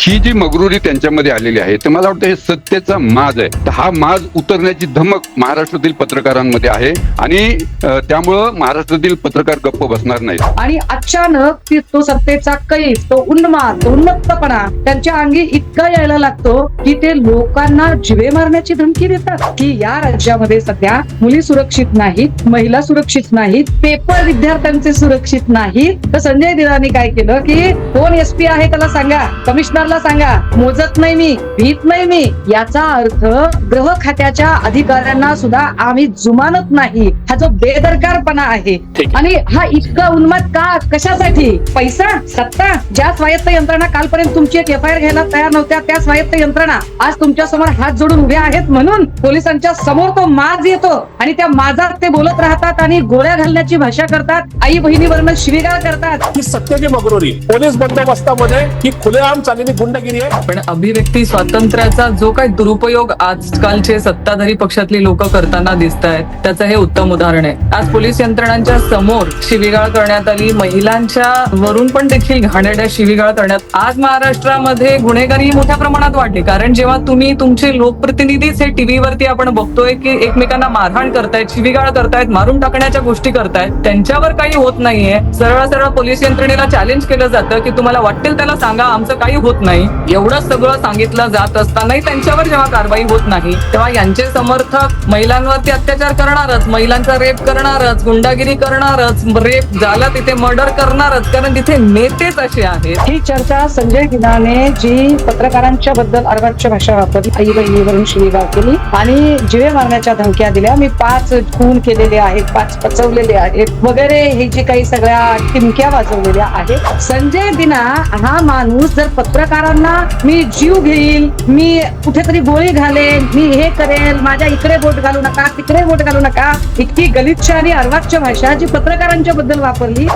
ही जी मगरुरी त्यांच्यामध्ये आलेली आहे, तर मला वाटतं हे सत्तेचा माज आहे. तर हा माज उतरण्याची धमक महाराष्ट्रातील पत्रकारांमध्ये आहे आणि त्यामुळं महाराष्ट्रातील पत्रकार गप्प बसणार नाहीत. आणि अचानक तो सत्तेचा कैफ, तो उन्माद, तो उन्मत्तपणा त्यांच्या अंगी इतका यायला लागतो की ते लोकांना जिवे मारण्याची धमकी देतात. की या राज्यामध्ये सध्या मुली सुरक्षित नाहीत, महिला सुरक्षित नाहीत, पेपर विद्यार्थ्यांचे सुरक्षित नाहीत. तर संजय दिनाने काय केलं की कोण एसपी आहे त्याला सांगा, कमिशनरला सांगा, मोजत नाही मी, भीत नाही मी. याचा अर्थ गृह खात्याच्या अधिकाऱ्यांना सुद्धा आम्ही जुमानत नाही, हा जो बेदरकारपणा आहे. आणि हा इतका उन्माद का, कशासाठी? पैसा, सत्ता. ज्या स्वायत्त यंत्रणा कालपर्यंत तुमची एक एफआयआर घ्यायला तयार नव्हत्या, त्या स्वायत्त यंत्रणा आज तुमच्या समोर हात जोडून उभ्या आहेत म्हणून पोलिसांच्या समोर तो माज येतो आणि त्या माजात ते बोलत राहतात आणि गोळ्या घालण्याची भाषा करतात, आई बहिणीवरनं शिवीगाळ करतात. ही सत्तेची मगरुरी पोलीस बंदोबस्तामध्ये ही खुलेआम चाललेली गुंडगिरी आहे. पण अभिव्यक्ती स्वातंत्र्याचा जो काही दुरुपयोग आजकालचे सत्ताधारी पक्षातली लोक करताना दिसत आहेत, त्याचं हे उत्तम उदाहरण आहे. आज पोलीस यंत्रणांच्या समोर शिवीगाळ करण्यात आली, महिलांच्या वरून पण देखील घाणेरड्या शिवीगाळ करण्यात. आज महाराष्ट्रामध्ये गुन्हेगारी मोठ्या प्रमाणात वाढली, कारण जेव्हा तुम्ही तुमचे लोकप्रतिनिधीच हे टीव्हीवरती आपण बघतोय की एकमेकांना मारहाण करतायत, शिवीगाळ करतायत, मारून टाकण्याच्या गोष्टी करतायत, त्यांच्यावर काही होत नाहीये. सरळ सरळ पोलीस यंत्रणेला चॅलेंज केलं जातं की तुम्हाला वाटेल त्याला सांगा, आमचं काही होत नाही. एवढं सगळं सांगितलं जात असतानाही त्यांच्यावर जेव्हा कारवाई होत नाही, तेव्हा यांचे समर्थक महिलांवरती अत्याचार करणारच, महिलांचा रेप करणारच, गुंडागिरी करणारच, रेप झाला तिथे मर्डर करणारच, कारण तिथे नेतेच असे आहेत. ही चर्चा संजय दिनाने जी पत्रकारांच्या बद्दल अर्वाच्य भाषा वापरली, आई बहिणीवरून शिवीगाळ केली आणि जिवे मारण्याच्या धमक्या दिल्या, मी 5 खून केलेले आहेत, 5 पचवलेले आहेत वगैरे, हे जे काही सगळ्या टिमक्या वाजवलेल्या आहेत. संजय दिना हा माणूस जर पत्रकारांना मी जीव घेईल, मी कुठेतरी गोळी घालेल, मी हे करेल, माझ्या इकडे बोट घालू नका, तिकडे बोट घालू नका, इतकी गलिच्छ आणि अर्वाच्य भाषा जी पत्रकारांच्या बद्दल वापरली,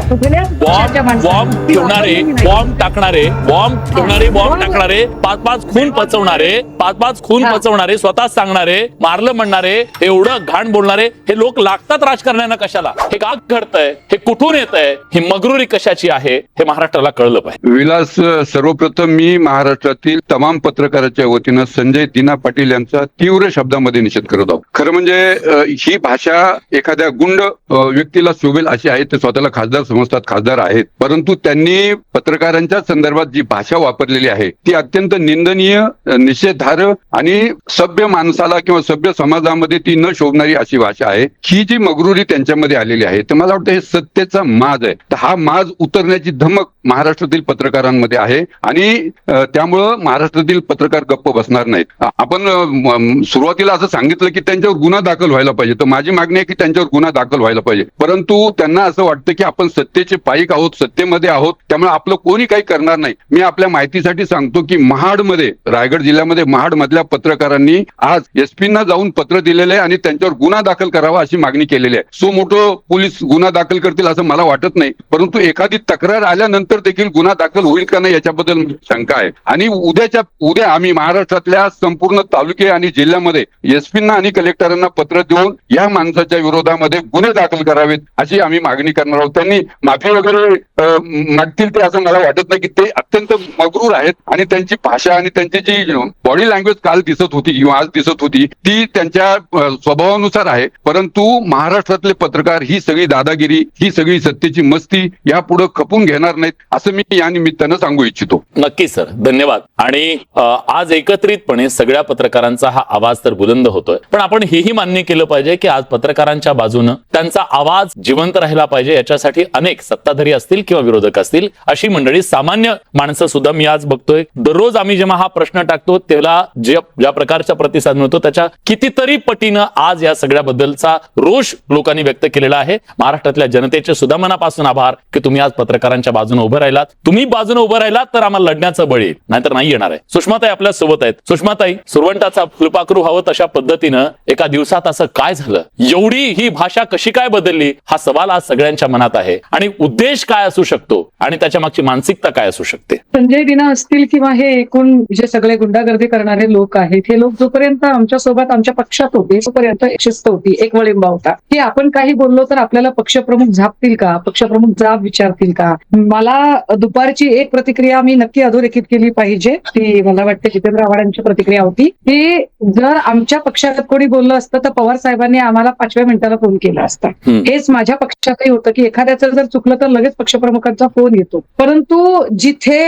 बॉम्ब ठेवणारे, बॉम्ब टाकणारे, बॉम्ब ठेवणारे, बॉम्ब टाकणारे, 5-5 खून पचवणारे, 5-5 खून पचवणारे, स्वतः सांगणारे, मारलं म्हणणारे, एवढं घाण बोलणारे हे लोक लागतात राजकारण्यांना कशाला? हे का घडतंय? हे कुठून येतंय? ही मगरुरी कशाची आहे हे महाराष्ट्राला कळलं पाहिजे. विलास, सर्वप्रथम मी महाराष्ट्रातील तमाम पत्रकाराच्या वतीनं संजय दिना पाटील यांचा तीव्र शब्दामध्ये निषेध करत आहोत. खरं म्हणजे ही भाषा एखाद्या गुंड व्यक्तीला शोभेल अशी आहे. ते स्वतःला खासदार समजतात, खासदार आहेत, परंतु त्यांनी पत्रकारांच्या संदर्भात जी भाषा वापरलेली आहे ती अत्यंत निंदनीय, निषेधार्ह आणि सभ्य माणसाला किंवा सभ्य समाजामध्ये ती न शोभणारी अशी भाषा आहे. ही जी मगरुरी त्यांच्यामध्ये आलेली आहे, तर मला वाटतं हे सत्तेचा माज आहे. तर हा माज उतरण्याची धमक महाराष्ट्रातील पत्रकारांमध्ये आहे आणि त्यामुळं महाराष्ट्रातील पत्रकार गप्प बसणार नाहीत. आपण सुरुवातीला असं सांगितलं की त्यांच्यावर गुन्हा दाखल व्हायला पाहिजे, तर माझी मागणी आहे की त्यांच्यावर गुन्हा दाखल व्हायला पाहिजे, परंतु त्यांना असं वाटतं की आपण सत्तेचे पाईक आहोत, सत्तेमध्ये आहोत, त्यामुळे आपलं कोणी काही करणार नाही. मी आपल्या माहितीसाठी सांगतो की महाडमध्ये, रायगड जिल्ह्यामध्ये महाड मधल्या पत्रकारांनी आज एसपींना जाऊन पत्र दिलेलं आहे आणि त्यांच्यावर गुन्हा दाखल करावा अशी मागणी केलेली आहे. सो मोठं पोलीस गुन्हा दाखल करतील असं मला वाटत नाही, परंतु एखादी तक्रार आल्यानंतर देखील गुन्हा दाखल होईल का नाही याच्याबद्दल शंका आहे. आणि उद्या आम्ही महाराष्ट्रातल्या संपूर्ण तालुके आणि जिल्ह्यामध्ये एसपींना आणि कलेक्टरांना पत्र देऊन या माणसाच्या विरोधामध्ये गुन्हे दाखल करावेत अशी आम्ही मागणी करणार आहोत. त्यांनी माफी वगैरे मागतील ते असं मला वाटत नाही की ते अत्यंत मगरूर आहेत आणि त्यांची भाषा आणि त्यांची जी बॉडी लँग्वेज काल दिसत होती किंवा आज दिसत होती ती त्यांच्या स्वभावानुसार आहे. परंतु महाराष्ट्रातले पत्रकार ही सगळी दादागिरी, ही सगळी सत्तेची मस्ती यापुढे खपून घेणार नाहीत असं मी या निमित्तानं सांगू इच्छितो. नक्की सर, धन्यवाद. आणि आज एकत्रितपणे सगळ्या पत्रकारांचा हा आवाज तर बुलंद होतोय, पण आपण हेही मान्य केलं पाहिजे की आज पत्रकारांच्या बाजूनं त्यांचा आवाज जिवंत राहिला पाहिजे. याच्यासाठी अनेक सत्ताधारी असतील किंवा विरोधक असतील, अशी मंडळी, सामान्य माणसं सुद्धा मी आज बघतोय. दररोज आम्ही जेव्हा हा प्रश्न टाकतो त्याला ज्या प्रकारचा प्रतिसाद मिळतो त्याच्या कितीतरी पटीनं आज या सगळ्याबद्दलचा रोष लोकांनी व्यक्त केलेला आहे. महाराष्ट्रातल्या जनतेचे सुद्धा मनापासून आभार की तुम्ही आज पत्रकारांच्या बाजूने उभं राहिलात. तुम्ही बाजूने उभं राहिलात तर आम्हाला लढण्याचं बळ येईल, नाहीतर नाही येणार आहे. सुषमाताई आपल्या सोबत आहेत. सुषमाताई, सुरवंटाचा फुलपाखरू व्हावं तशा पद्धतीनं एका दिवसात असं काय झालं? एवढी ही भाषा कशी काय बदलली हा सवाल आज सगळ्यांच्या मनात आहे. आणि उद्देश काय असू शकतो आणि त्याच्या मागची मानसिकता काय असू शकते? संजय दिना असतील किंवा हे एकूण जे सगळे गुंडागर्दी करणारे लोक आहेत, हे लोक जोपर्यंत आमच्या सोबत आमच्या पक्षात होते तोपर्यंत एक शिस्त होती, एक वळिंबा होता की आपण काही बोललो तर आपल्याला पक्षप्रमुख झापतील का, पक्षप्रमुख जाब विचारतील का. मला दुपारची एक प्रतिक्रिया मी नक्की अधोरेखित केली पाहिजे. ती मला वाटते जितेंद्र आव्हाडांची प्रतिक्रिया होती की जर आमच्या पक्षात कोणी बोललं असतं तर पवार साहेबांनी आम्हाला 5व्या मिनिटाला फोन केला असता. हेच माझ्या पक्षातही होतं की एखाद्याचं जर चुकलं तर लगेच पक्षप्रमुखांचा फोन येतो. परंतु जिथे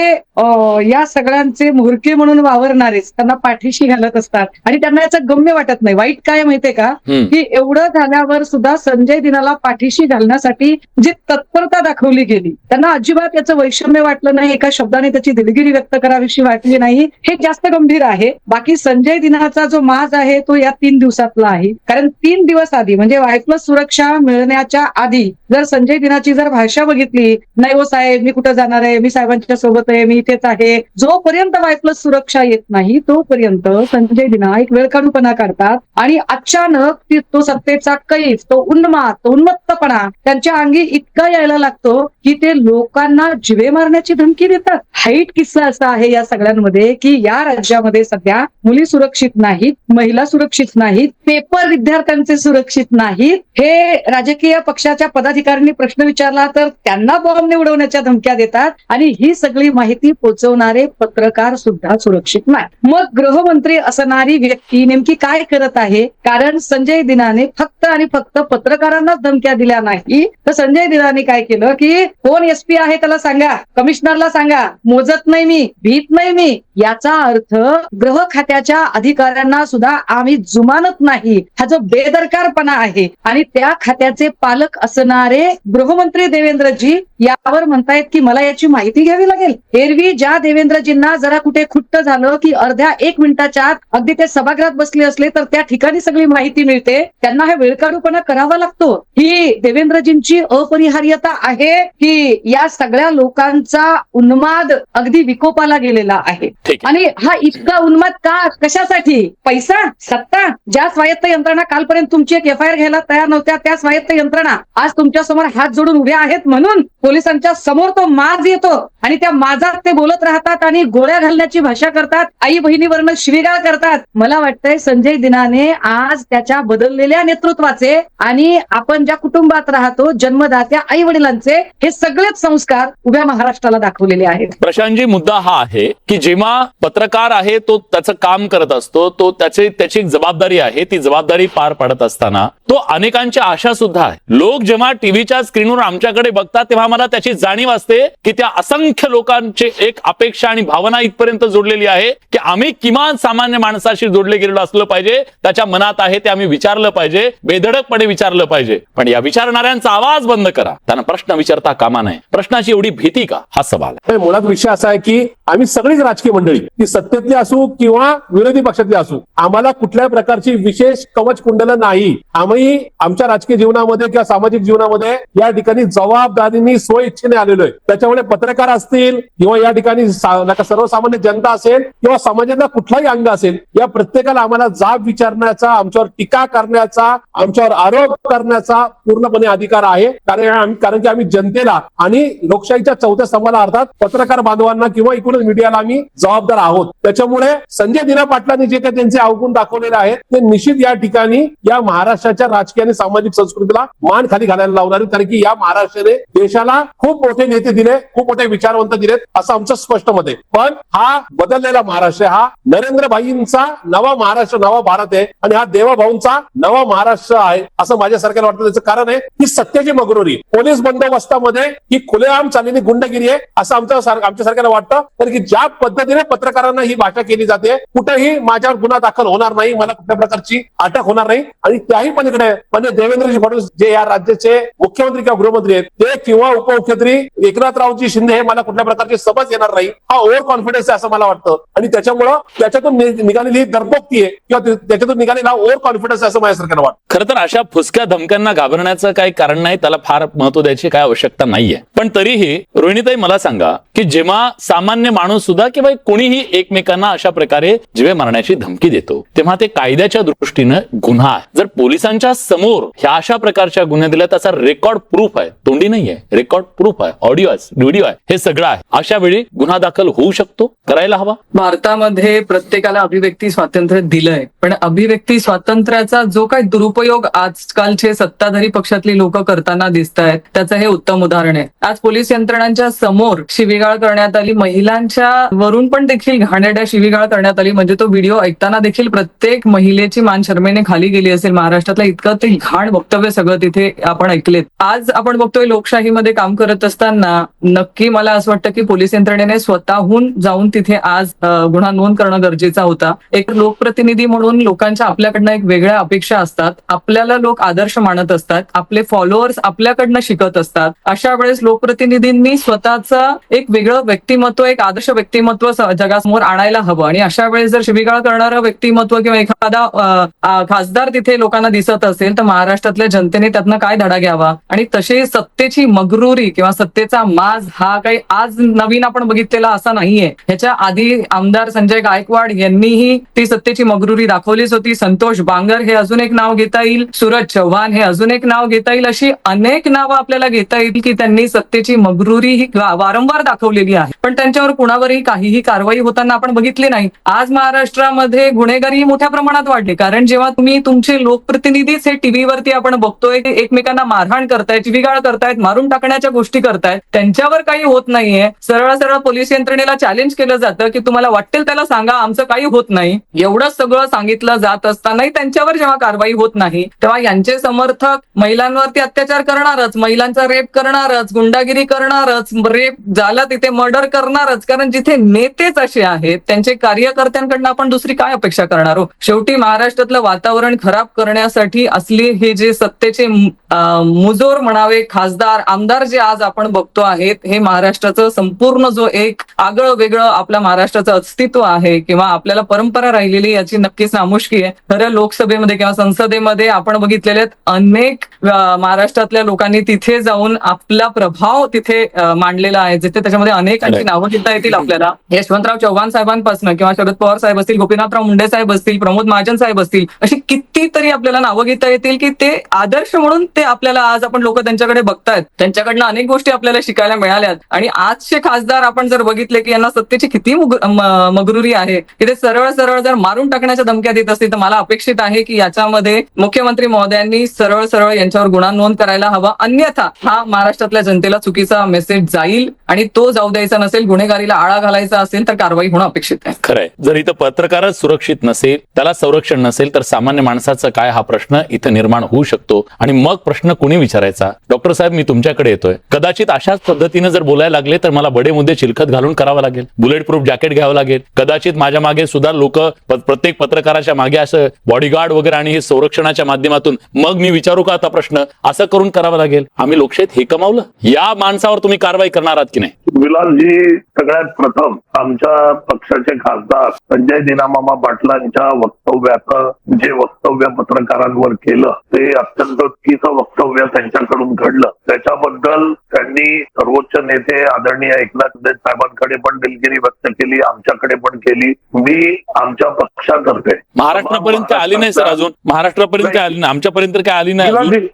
या सगळ्यांचे म्होरके म्हणून वावरणारेच त्यांना पाठीशी घालत असतात आणि त्यांना याचं गम्य वाटत नाही. वाईट काय माहितीये का की एवढं झाल्यावर सुद्धा संजय दिनाला पाठीशी घालण्यासाठी जी तत्परता दाखवली गेली त्यांना अजिबात याचं वैषम्य वाटलं नाही. एका शब्दाने त्याची दिलगिरी व्यक्त करावीशी वाटली नाही. हे जास्त गंभीर आहे. बाकी संजय दिनाचा जो माज आहे तो या 3 दिवसातला आहे. कारण 3 दिवस आधी म्हणजे वाय+ सुरक्षा मिळण्याच्या आधी जर संजय दिनाची जर भाषा बघितली, नाही हो साहेब मी कुठं जाणार आहे, मी साहेबांच्या सोबत आहे, मी इथेच आहे, जोपर्यंत वाय+ सुरक्षा येत नाही तोपर्यंत संजय दिना एक वेळकाढूपणा करतात आणि अचानक तो सत्तेचा कैफ, तो उन्माद, तो उन्मत्तपणा त्यांच्या अंगी इतका यायला लागतो की ते लोकांना जिवे मारण्याची धमकी देतात. हाईट किस्सा असा आहे या सगळ्यांमध्ये की या राज्यामध्ये सध्या मुली सुरक्षित नाहीत, महिला सुरक्षित नाहीत, पेपर विद्यार्थ्यांचे सुरक्षित नाहीत. हे राजकीय पक्षाच्या पदाधिकाऱ्यांनी प्रश्न विचारला तर त्यांना बॉम्बने उडवण्याच्या धमक्या देतात आणि ही सगळी माहिती पोहोचवणारे पत्रकार सुद्धा सुरक्षित नाही. मग गृहमंत्री असणारी व्यक्ती नेमकी काय करत आहे? कारण संजय दिनाने फक्त आणि फक्त पत्रकारांनाच धमक्या दिल्या नाही तर संजय दिनाने काय केलं की कोण SP आहे त्याला सांगा, कमिशनरला सांगा, मोजत नाही मी, भीत नाही मी. याचा अर्थ गृह खात्याच्या अधिकाऱ्यांना सुद्धा आम्ही जुमानत नाही हा जो बेदरकारपणा आहे. आणि त्या खात्याचे पालक असणारे गृहमंत्री देवेंद्रजी यावर म्हणतायत की मला याची माहिती घ्यावी लागेल. एरवी ज्या देवेंद्रजींना जरा कुठे खुट्ट झालं की अर्ध्या 1 मिनिटाच्या आत अगदी ते सभागृहात बसले असले तर त्या ठिकाणी सगळी माहिती मिळते, त्यांना हा वेळकाढूपणा करावा लागतो. ही देवेंद्रजींची अपरिहार्यता आहे की या सगळ्या लोकांचा उन्माद अगदी विकोपाला गेलेला आहे. आणि हा इतका उन्माद का, कशासाठी? पैसा, सत्ता. ज्या स्वायत्त यंत्रणा कालपर्यंत तुमची एक FIR घ्यायला तयार नव्हत्या त्या स्वायत्त यंत्रणा आज तुमच्या समोर हात जोडून उभ्या आहेत म्हणून पोलिसांच्या समोर तो माज येतो आणि त्या माजात ते बोलत राहतात आणि गोळ्या घालण्याची भाषा करतात, आई बहिणीवरनं शिवीगाळ करतात. मला वाटतंय संजय दिनाने आज त्याच्या बदललेल्या नेतृत्वाचे आणि आपण ज्या कुटुंबात राहतो जन्मदात्या आई वडिलांचे हे सगळेच संस्कार उभ्या महाराष्ट्राला दाखवलेले आहेत. प्रशांतजी, मुद्दा हा आहे की जेव्हा पत्रकार आहे तो त्याचं काम करत असतो, तो त्याची एक जबाबदारी आहे, ती जबाबदारी पार पाडत असताना तो अनेकांच्या आशा सुद्धा आहे. लोक जेव्हा टीव्हीच्या स्क्रीनवर आमच्याकडे बघतात तेव्हा मला त्याची जाणीव असते की त्या असंख्य लोकांची एक अपेक्षा आणि भावना इथपर्यंत जोडलेली आहे की आम्ही किमान सामान्य माणसाशी जोडले गेलेलो असलं पाहिजे. त्याच्या मनात आहे ते आम्ही विचारलं पाहिजे, बेधडकपणे विचारलं पाहिजे. पण या विचारणाऱ्यांचा आवाज बंद करा, त्यांना प्रश्न विचारता कामा नये. प्रश्नाची एवढी भीती का, हा सवाल आहे. मुळात विषय असा आहे की आम्ही सगळीच राजकीय मंडळी ती सत्तेतली असू किंवा विरोधी पक्षातली असू, आम्हाला कुठल्याही प्रकारची विशेष कवच कुंडलं नाही. आम्ही आमच्या राजकीय जीवनामध्ये किंवा सामाजिक जीवनामध्ये या ठिकाणी जबाबदारीने स्वइच्छेने आलेलो आहे. त्याच्यामुळे पत्रकार असतील किंवा या ठिकाणी सर्वसामान्य जनता असेल किंवा समाजातला कुठलाही अंग असेल, या प्रत्येकाला आम्हाला जाब विचारण्याचा, आमच्यावर टीका करण्याचा, आमच्यावर आरोप करण्याचा पूर्णपणे अधिकार आहे. कारण की आम्ही जनतेला आणि लोकशाहीच्या 4थ्या स्तंभाला अर्थात पत्रकार बांधवांना किंवा एकूणच मीडियाला आम्ही जबाबदार आहोत. त्याच्यामुळे संजय दिना पाटलांनी जे काही त्यांचे अवगुण दाखवलेले आहेत ते निश्चित या ठिकाणी या महाराष्ट्राच्या राजकीय आणि सामाजिक संस्कृतीला मान खाली घालायला लावणार. कारण की या महाराष्ट्राने देशाला खूप मोठे नेते दिले, खूप मोठे विचारवंत दिलेत असं आमचं स्पष्ट मत आहे. पण हा बदललेला महाराष्ट्र हा नरेंद्रभाईंचा नवा महाराष्ट्र, नवा भारत आहे आणि हा देवाभाऊंचा नवा महाराष्ट्र आहे असं माझ्या सरकारला वाटतं. त्याचं कारण आहे की सत्याची मगरुरी, पोलीस बंदोबस्तामध्ये ही खुलेआम चाललेली गुंडगिरी आहे असं आमच्या सरकारला वाटतं. तर की ज्या पद्धतीने पत्रकारांना ही भाषा केली जाते, कुठेही माझ्यावर गुन्हा दाखल होणार नाही, मला कुठल्या प्रकारची अटक होणार नाही. आणि त्याही पलीकडे म्हणजे देवेंद्रजी फडणवीस जे या राज्याचे मुख्यमंत्री किंवा गृहमंत्री आहेत ते किंवा उपमुख्यमंत्री एकनाथरावजी शिंदे हे मला कुठल्या प्रकारची समज येणार नाही, हा ओव्हर कॉन्फिडन्स आहे असं मला वाटतं. आणि त्याच्यामुळं त्याच्यातून निघालेली दर्पोक्ती आहे किंवा त्याच्यातून निघालेला ओव्हर कॉन्फिडन्स आहे असं माझ्या सरकारला वाटतं. खरं तर अशा फुसक्या धमक्यांना घाबरण्याचं काही कारण नाही, त्याला फार महत्व द्यायची काय आवश्यकता नाहीये. पण तरीही रोहिणीताई मला सांगा की जेव्हा सामान्य माणूस सुद्धा किंवा कोणीही एकमेकांना अशा प्रकारे जिवे मारण्याची धमकी देतो तेव्हा ते कायद्याच्या दृष्टीनं गुन्हा आहे. जर पोलिसांच्या समोर ह्या अशा प्रकारच्या गुन्हे दिल्या त्याचा रेकॉर्ड प्रूफ आहे, तोंडी नाहीये, रेकॉर्ड प्रूफ आहे, ऑडिओ आहे, व्हिडिओ आहे, हे सगळं आहे, अशा वेळी गुन्हा दाखल होऊ शकतो, करायला हवा. भारतामध्ये प्रत्येकाला अभिव्यक्ती स्वातंत्र्य दिलंय, पण अभिव्यक्ती स्वातंत्र्याचा जो काही दुरुपयोग आजकालचे सत्ताधारी पक्षातली लोक करताना दिसत आहेत, त्याचं हे उत्तम उदाहरण आहे. आज पोलीस यंत्रणांच्या समोर शिवीगाळ करण्यात आली, महिलांच्या वरून पण देखील घाणेरड्या शिवीगाळ करण्यात आली. म्हणजे तो व्हिडिओ ऐकताना देखील प्रत्येक महिलेची मान शरमेने खाली गेली असेल. महाराष्ट्रातलं इतकं ते घाण वक्तव्य सगळं तिथे आपण ऐकलेत. आज आपण बघतोय लोकशाहीमध्ये काम करत असताना नक्की मला असं वाटतं की पोलीस यंत्रणेने स्वतःहून जाऊन तिथे आज गुन्हा नोंद करणं गरजेचा होता. एक लोकप्रतिनिधी म्हणून लोकांच्या आपल्याकडनं एक वेगळ्या अपेक्षा असतात, आपल्याला लोक आदर्श मानत असतात, आपले फॉलोअर्स आपल्याकडनं शिकत असतात. अशा वेळेस लोकप्रतिनिधींनी स्वतःचा एक वेगळं व्यक्तिमत्व, एक आदर्श व्यक्तिमत्व जगासमोर आणायला हवं. आणि अशा वेळेस जर शिवीगाळ करणारं व्यक्तिमत्व किंवा एखादा खासदार तिथे लोकांना दिसत असेल तर महाराष्ट्रातल्या जनतेने त्यातनं काय धडा घ्यावा. आणि तशी सत्तेची मगरुरी किंवा सत्तेचा माज हा काही आज नवीन आपण बघितलेला असा नाहीये. ह्याच्या आधी आमदार संजय गायकवाड यांनीही ती सत्तेची मगरुरी दाखवलीच होती. संतोष बांगर हे अजून एक नाव घेता येईल, सूरज चव्हाण हे अजून एक नाव घेता येईल. अशी अनेक नावं आपल्याला घेता येईल की त्यांनी सत्तेची मगरुरी ही वारंवार दाखवलेली आहे, पण त्यांच्यावर कुणावरही काहीही कारवाई होताना आपण बघितली नाही. आज महाराष्ट्रामध्ये गुन्हेगारी मोठ्या प्रमाणात वाढली, कारण जेव्हा तुम्ही तुमचे लोकप्रतिनिधीच हे टीव्हीवरती आपण बघतोय एकमेकांना मारहाण करतायत, शिवीगाळ करतायत, मारून टाकण्याच्या गोष्टी करतायत, त्यांच्यावर काही होत नाहीये. सरळ सरळ पोलीस यंत्रणेला चॅलेंज केलं जातं की तुम्हाला वाटेल त्याला सांगा, आमचं काही होत नाही. एवढं सगळं सांगितलं जात असतानाही त्यांच्यावर जेव्हा कारवाई होत नाही तेव्हा यांचे समर्थक महिलांवरती अत्याचार करणारच, महिलांचा रेप करणारच, गुंडागिरी करणारच, रेप झाला तिथे मर्डर करणारच. कारण जिथे नेतेच असे आहेत त्यांचे कार्यकर्त्यांकडनं आपण दुसरी काय अपेक्षा करणार हो. शेवटी महाराष्ट्रातलं वातावरण खराब करण्यासाठी असली हे जे सत्तेचे मुजोर म्हणावे, खासदार, आमदार जे आज आपण बघतो आहेत, हे महाराष्ट्राचं संपूर्ण जो एक आगळं वेगळं आपल्या महाराष्ट्राचं अस्तित्व आहे किंवा आपल्याला परंपरा राहिलेली याची नक्कीच नामुष्की आहे. खरं लोकसभेमध्ये किंवा संसदेमध्ये आपण बघितलेले अनेक महाराष्ट्रातल्या लोकांनी तिथे जाऊन आपला प्रभाव तिथे मांडलेला आहे, जिथे त्याच्यामध्ये अनेकांची नावं घेता येतील आपल्याला. यशवंतराव चव्हाण साहेबांपासून किंवा शरद पवार साहेब असतील, गोपीनाथराव मुंडे साहेब असतील, प्रमोद महाजन साहेब असतील, अशी कितीतरी आपल्याला नावं घेता येतील की ते आदर्श म्हणून ते आपल्याला आज आपण लोक त्यांच्याकडे बघतायत, त्यांच्याकडनं अनेक गोष्टी आपल्याला शिकायला मिळाल्यात. आणि आजचे खासदार आपण जर बघितले की यांना सत्तेची किती मगरुरी आहे की ते सरळ सरळ जर मारून टाकण्याच्या धमक्या देत असतील, तर मला अपेक्षित आहे की याच्यामध्ये मुख्यमंत्री महोदयांनी सरळ सरळ यांच्यावर गुन्हा नोंद करायला हवा. अन्यथा हा महाराष्ट्रातल्या जनतेला चुकीचा मेसेज जाईल आणि तो जाऊ द्यायचा नसेल. गुन्हेगारीला आळा घालायचा असेल तर कारवाई होणं अपेक्षित आहे. खरंय, जर इथं पत्रकारच सुरक्षित नसेल, त्याला संरक्षण नसेल, तर सामान्य माणसाचं काय हा प्रश्न इथं निर्माण होऊ शकतो. आणि मग प्रश्न कुणी विचारायचा? डॉक्टर साहेब, मी तुमच्याकडे येतोय. कदाचित अशाच पद्धतीने जर बोलायला लागले तर मला बडे मुद्दे चिलखत घालून करावं लागेल, बुलेट प्रूफ जॅकेट घ्यावं लागेल. कदाचित माझ्या मागे सुद्धा लोक प्रत्येक पत्रकाराच्या मागे असं बॉडीगार्ड वगैरे आणि हे संरक्षणाच्या माध्यमातून मग मी विचारू का आता प्रश्न, असं करून करावं लागेल. आम्ही लोकशाहीत हे कमावलं. या माणसावर तुम्ही कारवाई करणार आहात की नाही? विलासजी, सगळ्यात प्रथम आमच्या पक्षाचे खासदार संजय दिनामामा पाटलांच्या वक्तव्याचं जे वक्तव्य पत्रकारांवर केलं ते अत्यंत चुकीचं वक्तव्य त्यांच्याकडून घडलं. त्याच्याबद्दल त्यांनी सर्वोच्च नेते आदरणीय एकनाथ शिंदे साहेबांकडे पण दिलगिरी व्यक्त केली, आमच्याकडे पण केली. मी आमच्या पक्षातर्फे महाराष्ट्रापर्यंत आली नाही सर, अजून महाराष्ट्रापर्यंत आली नाही, आमच्यापर्यंत काय आली नाही.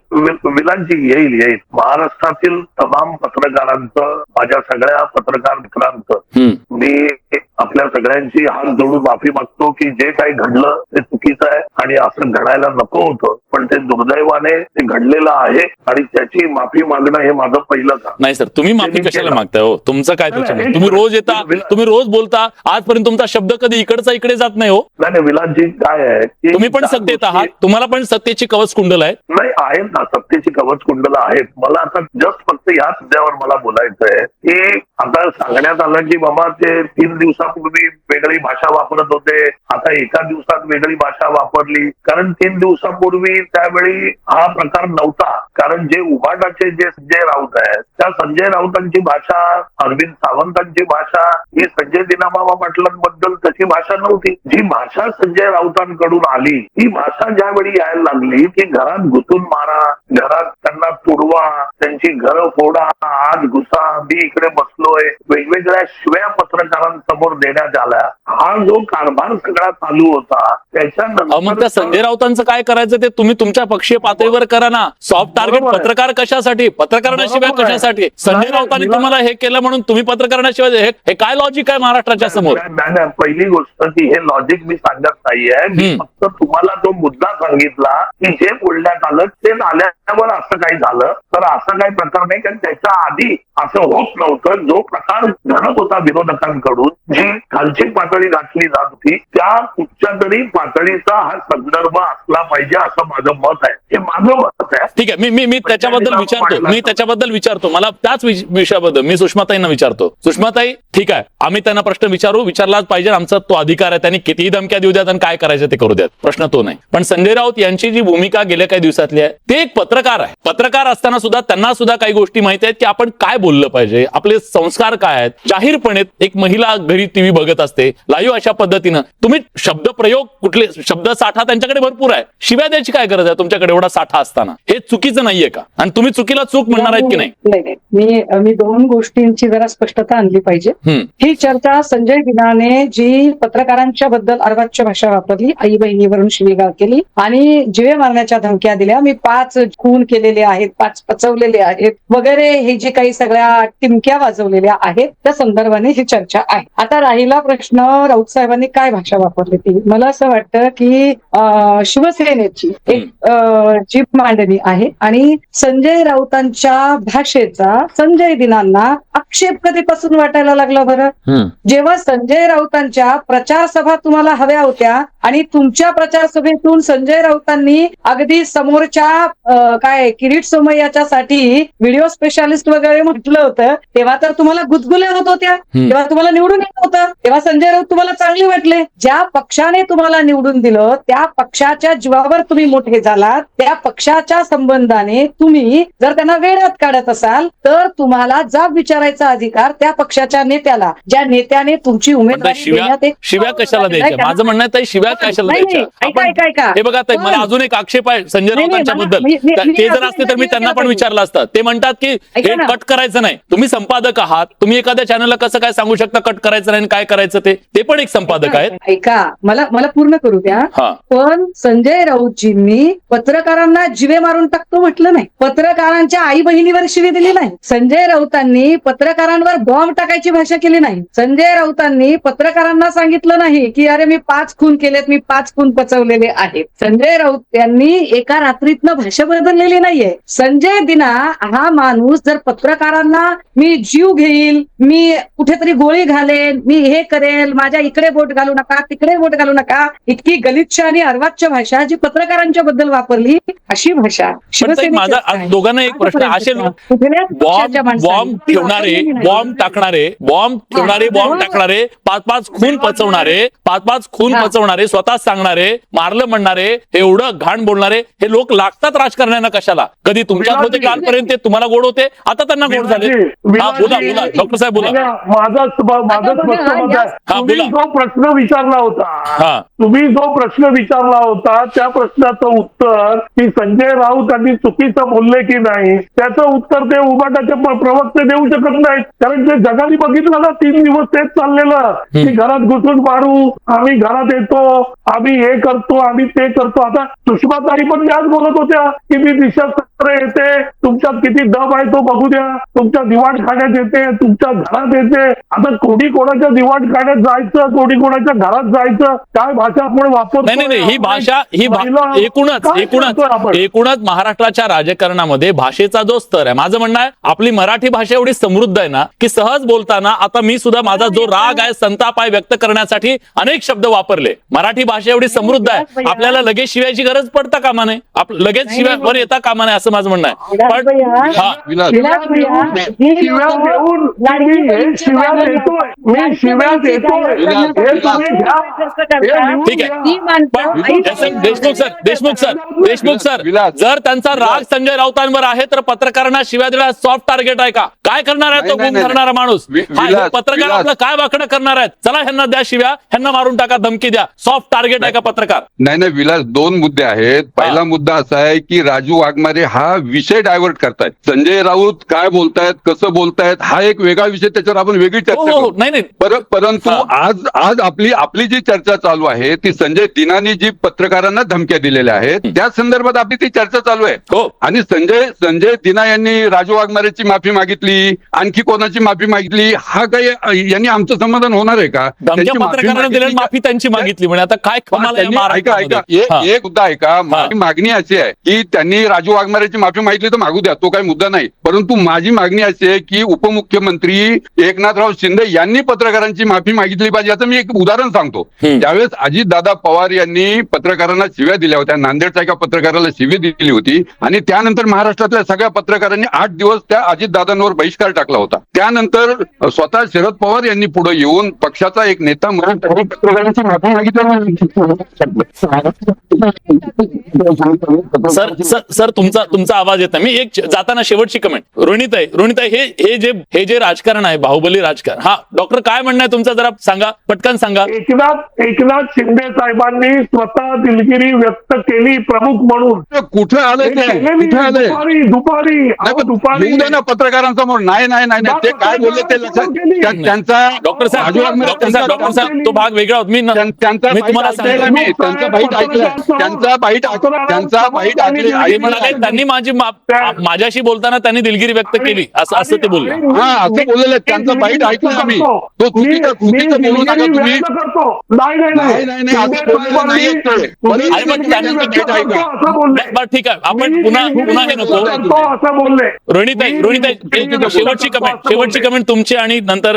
विलासजी, येईल. महाराष्ट्रातील तमाम पत्रकारांचं, माझ्या सगळ्या पत्रकार मित्रांचं मी आपल्या सगळ्यांची हात जोडून माफी मागतो की जे काही घडलं ते चुकीचं आहे आणि असं घडायला नको होतं, पण ते दुर्दैवाने ते घडलेलं आहे आणि त्याची माफी मागणं हे माझं पहिलं काम. नाही सर, तुम्ही माफी कशाला मागताय हो? तुमचं काय त्याच्यामध्ये? तुम्ही रोज येता, तुम्ही रोज बोलता, आजपर्यंत तुमचा शब्द कधी इकडचा इकडे जात नाही हो. नाही विलासजी, काय आहे की तुम्ही पण सत्तेत आहात, तुम्हाला पण सत्तेची कवच कुंडल आहे. नाही, आहेत ना, सत्तेची कवच कुंडलं आहेत. मला आता जस्ट फक्त याच मुद्द्यावर मला बोलायचं आहे की आता सांगण्यात आलं की बाबा ते 3 दिवसापूर्वी वेगळी भाषा वापरत होते, आता एका दिवसात वेगळी भाषा वापरली. कारण 3 दिवसापूर्वी त्यावेळी हा प्रकार नव्हता. कारण जे उभाटाचे जे संजय राऊत आहेत, त्या संजय राऊतांची भाषा, अरविंद सावंतांची भाषा ही संजय दिनामामा पाटलांबद्दल तशी भाषा नव्हती. जी भाषा संजय राऊतांकडून आली ही भाषा ज्यावेळी यायला लागली की घरात घुसून मारा, घरात त्यांना तुडवा, त्यांची घरं फोडा, आत घुसा, मी इकडे बसलोय, वेगवेगळ्या शिव्या पत्रकारांसमोर देण्यात आल्या. हा जो कारभार सगळा चालू होता मग त्या संजय राऊतांचं काय करायचं ते तुम्ही तुमच्या पक्षीय पातळीवर करा ना. सॉफ्ट टार्गेट बरोबर आहे. पत्रकार कशासाठी, पत्रकारांना शिवाय बरोबर आहे. कशासाठी? संजय राऊतांनी तुम्हाला हे केलं म्हणून तुम्ही पत्रकारांना शिवाय हे काय लॉजिक आहे महाराष्ट्राच्या समोर? नाही, पहिली गोष्ट की हे लॉजिक मी सांगत नाहीये. मी फक्त तुम्हाला तो मुद्दा सांगितला की जे बोलण्यात आलं ते आल्यावर असं काही झालं तर असा काही प्रकार नाही. कारण त्याच्या आधी असं होत नव्हतं. जो प्रकार घडत होता विरोधकांकडून, जी खालची पातळी गाठली जात होती, त्या कुठच्या तरी पातळीचा हा संदर्भ असला पाहिजे असं माझं मत आहे. हे माझं मत आहे. ठीक आहे, मी त्याच्याबद्दल विचारतो. मला त्याच विषयाबद्दल मी सुषमाताईंना विचारतो. सुषमाताई, ठीक आहे, आम्ही त्यांना प्रश्न विचारलाच पाहिजे, आमचा तो अधिकार आहे. त्यांनी कितीही धमक्या देऊ द्यात आणि काय करायचं ते करू द्यात, प्रश्न तो नाही. पण संजय राऊत यांची जी भूमिका गेल्या काही दिवसातली आहे, ते एक पत्रकार आहे. पत्रकार असताना सुद्धा त्यांना सुद्धा काही गोष्टी माहिती आहेत की आपण काय बोललं पाहिजे, आपले संस्कार काय आहेत. जाहीरपणे एक महिला घरी टीव्ही बघत असते लाईव्ह, अशा पद्धतीनं तुम्ही शब्दप्रयोग, कुठले शब्द साठा त्यांच्याकडे भरपूर आहे, शिव्या द्यायची काय गरज आहे तुमच्याकडे एवढा साठा असताना? हे चुकीचं नाहीये का? आणि तुम्ही चुकीला चूक म्हणणार आहेत की नाही? नाही, मी दोन गोष्टींची जरा स्पष्टता आणली पाहिजे. ही चर्चा संजय दिनाने जी पत्रकारांच्या बद्दल अर्वाच्य भाषा वापरली, आई बहिणीवरून शिवीगाळ केली आणि जीवे मारण्याच्या धमक्या दिल्या, मी 5 खून केलेले आहेत, 5 पचवलेले आहेत वगैरे, हे जे काही सगळ्या टिमक्या वाजवलेल्या आहेत त्या संदर्भाने ही चर्चा आहे. आता राहिला प्रश्न राऊत साहेबांनी काय भाषा वापरली ती. मला असं वाटतं की शिवसेनेची एक जी मांडणी आहे आणि संजय राऊतांच्या भाषेचा संजय दिनांना आक्षेप कधीपासून वाटायला लागला बरं? जेव्हा संजय राऊतांच्या प्रचार सभा तुम्हाला हव्या होत्या आणि तुमच्या प्रचार सभेतून संजय राऊतांनी अगदी समोरच्या काय किरीट सोमय्याच्या साठी व्हिडिओ स्पेशालिस्ट वगैरे म्हटलं होतं, तेव्हा तर तुम्हाला गुदगुल्या होत होत्या, तेव्हा तुम्हाला निवडून येत होतं, तेव्हा संजय राऊत तुम्हाला चांगले वाटले. ज्या पक्षाने तुम्हाला निवडून दिलं त्या पक्षाच्या जीवावर तुम्ही मोठे झालात, त्या पक्षाच्या संबंधाने तुम्ही जर त्यांना वेळात काढत असाल तर तुम्हाला जाब विचारायचा अधिकार त्या पक्षाच्या नेत्याला, ज्या नेत्याने तुमची उमेदवारी देण्यात शिव्या कशाला द्यायच्या? माझं म्हणणं आहे शिव्या कशाला द्यायच्या? हे बघा ताई, मला अजून एक आक्षेप आहे संजय राऊतांच्या बद्दल. ते जर असते तर मी त्यांना पण विचारलं असतं. ते म्हणतात की हे कट करायचं नाही. तुम्ही संपादक आहात, तुम्ही एखाद्या चॅनलला कसं काय सांगू शकता कट करायचं नाही, काय करायचं ते पण एक संपादक आहेत. ऐका, मला पूर्ण करू द्या. पण संजय राऊतजींनी पत्रकारांना जिवे मारून टाकतो म्हटलं नाही, पत्रकारांच्या आई बहिणीवर शिवी दिली नाही. संजय राऊतांनी पत्रकारांवर बॉम्ब टाकायची भाषा केली नाही. संजय राऊतांनी पत्रकारांना सांगितलं नाही की अरे मी 5 खून केलेत, मी 5 खून पचवलेले आहेत. संजय राऊत यांनी एका रात्रीतनं भाषा बदललेली नाहीये. संजय दिना हा माणूस जर पत्रकारांना मी जीव घेईल, मी कुठेतरी गोळी घालेन, मी हे करेल, माझ्या इकडे बोट घालू नका, तिकडे बोट घालू नका, इतकी गलिच्छ आणि अर्वाच्य भाषा जी पत्रकारांच्या बद्दल वापरली, अशी भाषा माझा दोघांना एक प्रश्न, असे बॉम्ब ठेवणारे, बॉम्ब टाकणारे, बॉम्ब 5 खून पचवणारे, स्वतः सांगणारे, मारलं म्हणणारे, एवढं घाण बोलणारे हे लोक लागतात राजकारण्यांना कशाला? कधी तुमच्यात होते कालपर्यंत, ते तुम्हाला गोड होते, आता त्यांना गोड झाले. बोला डॉक्टर साहेब बोला. माझं स्पष्ट मत आहे. तुम्ही जो प्रश्न विचारला होता त्या प्रश्नाचं उत्तर की संजय राऊत यांनी चुकीचं बोलले की नाही, त्याचं उत्तर ते उबाटाचे प्रवक्ते देऊ शकत नाहीत. कारण ते जगाने बघितलं ना, 3 दिवस तेच चाललेलं की घरात घुसून मारू, आम्ही घरात येतो, आम्ही हे करतो, आम्ही ते करतो. आता सुषमाताई पण त्याच बोलत होत्या की मी दिशास्त्र येते, तुमच्यात किती दम आहे तो बघू द्या, तुमच्या दिवाण खाण्यात येते, तुमच्या घरात येते. आता कोणी कोणाच्या दिवाण खाण्यात जायचं, कोणी कोणाच्या घरात जायचं, काय भाषा आपण वापरतो? नाही, ही भाषा एकूणच महाराष्ट्राच्या राजकारणामध्ये भाषेचा जो स्तर आहे, माझं म्हणणं आहे आपली मराठी भाषा एवढी समृद्ध आहे ना की सहज बोलताना, आता मी सुद्धा माझा जो राग आहे, संताप आहे व्यक्त करण्यासाठी अनेक शब्द वापरले. मराठी भाषा एवढी समृद्ध आहे, आपल्याला लगेच शिव्याची गरज पडता कामा नये, लगेच शिव्यावर येता कामा नये, असं माझं म्हणणं आहे. ठीक आहे, देशमुख सर, जर त्यांचा राग संजय राऊतांवर आहे तर पत्रकारांना शिव्या देण्याला सॉफ्ट टार्गेट आहे का? काय करणार आहे तो गुण धरणारा माणूस? पत्रकार आपलं काय वाकणं करणार आहेत? चला ह्यांना द्या शिव्या, ह्यांना मारून टाका, धमकी द्या, सॉफ्ट टार्गेट आहे का पत्रकार? नाही विलास, 2 मुद्दे आहेत. पहिला मुद्दा असा आहे की राजू वाघमारे हा विषय डायव्हर्ट करतायत. संजय राऊत काय बोलतायत, कसं बोलतायत हा एक वेगळा विषय, त्याच्यावर आपण वेगळी चर्चा करू. नाही परंतु आज आपली जी चर्चा चालू आहे ती संजय दिनानी जी पत्रकारांना धमक्या दिलेल्या आहेत त्या संदर्भात आपली ती चर्चा चालू आहे. हो. आणि संजय दिना यांनी राजू वाघमारेची माफी मागितली, आणखी कोणाची माफी मागितली, हा काही यांनी आमचं समाधान होणार आहे का? धमक्या त्यांची माफी पत्रकारांना दिली आणि मागितली- माफी त्यांची मागितली म्हणे आता काय कमाल आहे त्यांनी- ऐका महाराष्ट्रामध्ये? हा. एक मुद्दा ऐका, माझी मागणी अशी आहे की त्यांनी राजू वाघमारेची माफी मागितली तर मागू द्या, तो काही मुद्दा नाही. परंतु माझी मागणी अशी आहे की उपमुख्यमंत्री एकनाथराव शिंदे यांनी पत्रकारांची माफी मागितली पाहिजे. याचं मी एक उदाहरण सांगतो. त्यावेळेस अजितदादा पवार यांनी पत्रकारांना शिव्या दिल्या होत्या. नांदेडच्या एका पत्रकाराला शिवी दिली होती आणि त्यानंतर महाराष्ट्रातल्या सगळ्या पत्रकारांनी 8 दिवस त्या अजितदादांवर बहिष्कार टाकला होता. त्यानंतर स्वतः शरद पवार यांनी पुढे येऊन पक्षाचा एक नेता म्हणून त्यांनी पत्रकारांची माफी सर तुमचा आवाज येत नाही. मी एक जाताना शेवटची कमेंट रोहिणीताई हे जे राजकारण आहे बाहुबली राजकारण, हा डॉक्टर काय म्हणणं आहे तुमचं जरा सांगा, पटकन सांगा. एकनाथ शिंदे साहेबांनी स्वतः दिलगिरी व्यक्त केली प्रमुख म्हणून. कुठं आलंय ते? कुठं आलंय? दुपारी येऊ दे ना पत्रकारांसमोर. नाही ते काय बोलले ते लक्षात त्यांचा डॉक्टर साहेब तो भाग वेगळा होता. त्यांचा मी तुम्हाला सांगतो. त्यांचा बाईट ऐकलं. ते म्हणाले त्यांनी माझ्याशी बोलताना त्यांनी दिलगिरी व्यक्त केली असं ते बोलले. हा असं बोललेलं त्यांचा बाईट ऐकलं आम्ही. तो चुकीचं बोलू नका तुम्ही. नाही असं बोललेलं नाहीये ते. अरे मग बरं ठीक आहे, आपण पुन्हा हे नको. असं बोलले रोहिणीताई शेवटची कमेंट तुमची आणि नंतर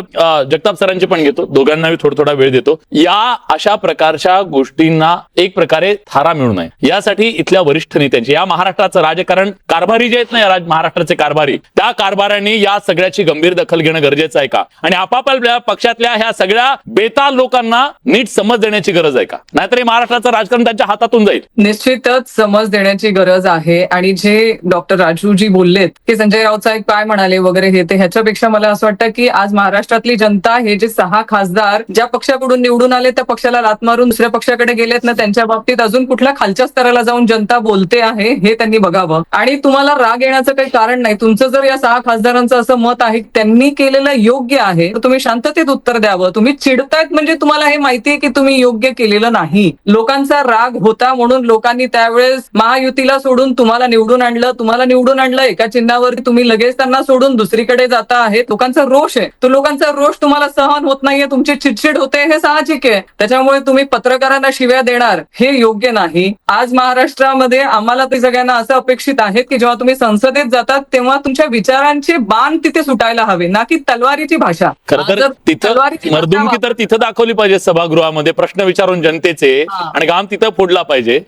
जगताप सरांची पण घेतो. दोघांनाही थोडा वेळ देतो. या अशा प्रकारच्या गोष्टींना एक प्रकारे थारा मिळू नये यासाठी इथल्या वरिष्ठ नेत्यांची, या महाराष्ट्राचं राजकारण कारभारी जे आहेत ना, या महाराष्ट्राचे कारभारी, त्या कारभाऱ्यांनी या सगळ्याची गंभीर दखल घेणं गरजेचं आहे का? आणि आपापल्या पक्षातल्या ह्या सगळ्या बेताल लोकांना नीट समज देण्याची गरज आहे का? नाहीतर हे महाराष्ट्राचं राजकारण त्यांच्या हातातून जाईल. निश्चितच समज देण्याची गरज आहे. आणि जे डॉक्टर राजूजी बोललेत की संजय राऊत साहेब काय म्हणाले वगैरे हे ते, ह्याच्यापेक्षा मला असं वाटतं की आज महाराष्ट्रातली जनता, हे जे 6 खासदार ज्या पक्षाकडून निवडून आले त्या पक्षाला लात मारून दुसऱ्या पक्षाकडे गेलेत ना, त्यांच्या बाबतीत अजून कुठल्या खालच्या स्तराला जाऊन जनता बोलते आहे हे त्यांनी बघावं. आणि तुम्हाला राग येण्याचं काही कारण नाही. तुमचं जर या 6 खासदारांचं असं मत आहे त्यांनी केलेलं योग्य आहे तर तुम्ही शांततेत उत्तर द्यावं. तुम्ही चिडतायत म्हणजे तुम्हाला हे माहितीये की तुम्ही योग्य केलेलं नाही. लोकांचा राग होता म्हणून लोकांनी त्यावेळेस महायुतीला सोडून तुम्हाला निवडून आणलं. एका चिन्हावर तुम्ही लगेच त्यांना सोडून दुसरीकडे जाता आहेत. लोकांचा रोष आहे. तो लोकांचा रोष तुम्हाला सहन होत नाहीये, तुमची चिडचिड होते, हे साहजिक आहे. त्याच्यामुळे तुम्ही पत्रकारांना शिव्या देणार हे योग्य नाही. आज महाराष्ट्रामध्ये आम्हाला ते सगळ्यांना असं अपेक्षित आहे की जेव्हा तुम्ही संसदेत जातात तेव्हा तुमच्या विचारांचे बाण तिथे सुटायला हवे, ना की तलवारीची भाषा. खरं तर तिथं मर्दुमकी तर तिथं दाखवली पाहिजे सभागृहामध्ये, प्रश्न विचारून जनतेचे, आणि घाम तिथं फोडला पाहिजे.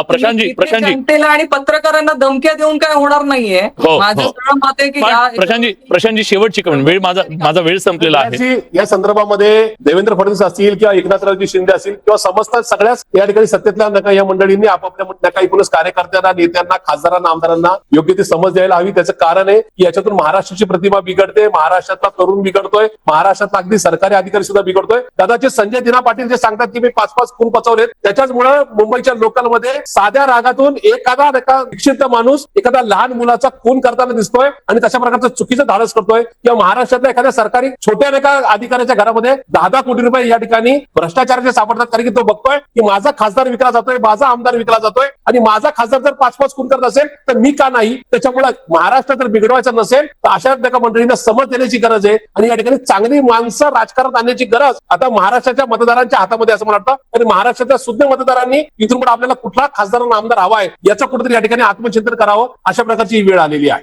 प्रशांतजी जनतेला आणि पत्रकारांना धमक्या देऊन काय होणार नाहीये. माझं सरळ मत आहे की प्रशांतजी शेवटची कमेंट. माझा वेळ संपलेला आहे. या संदर्भामध्ये देवेंद्र फडणवीस असतील किंवा एकनाथरावजी शिंदे असतील किंवा समस्त सगळ्याच या ठिकाणी सत्तेतल्या नका या मंडळींनी आपापल्या नका एकूणच कार्यकर्त्यांना, नेत्यांना, खासदारांना, आमदारांना योग्य ती समज द्यायला हवी. त्याचं कारण आहे की याच्यातून महाराष्ट्राची प्रतिमा बिघडते, महाराष्ट्रातला तरुण बिघडतोय, महाराष्ट्रातला अगदी सरकारी अधिकारी सुद्धा बिघडतोय. कदाचित संजय दिना पाटील जे सांगतात की मी 5-5 खून पचवलेत, त्याच्याचमुळे मुंबईच्या लोकांमध्ये साध्या रागातून एखादा विक्षिप्त माणूस एखादा लहान मुलाचा खून करताना दिसतोय आणि तशा प्रकारचं चुकीचं धाडस करतोय. किंवा महाराष्ट्रातल्या एखाद्या सरकारी छोट्या एका अधिकाऱ्याच्या घरामध्ये 10-10 कोटी रुपये या ठिकाणी भ्रष्टाचाराचे सापडतात. कारण की तो बघतोय की माझा खासदार विकला जातोय, माझा आमदार विकला जातोय आणि माझा खासदार जर 5-5 खून करत असेल तर मी का नाही? त्याच्यामुळे महाराष्ट्र जर बिघडवायचं नसेल तर अशा एका मंडळींना समज देण्याची गरज आहे आणि या ठिकाणी चांगली माणसं राजकारणात आणण्याची गरज आता महाराष्ट्राच्या मतदारांच्या हातामध्ये असं मला वाटतं. आणि महाराष्ट्राच्या सुज्ञ मतदारांनी इथून पुढे आपल्याला कुठला खासदार आणि आमदार हवा आहे याचं कुठेतरी या ठिकाणी आत्मचिंतन करावं, अशा प्रकारची ही वेळ आलेली आहे.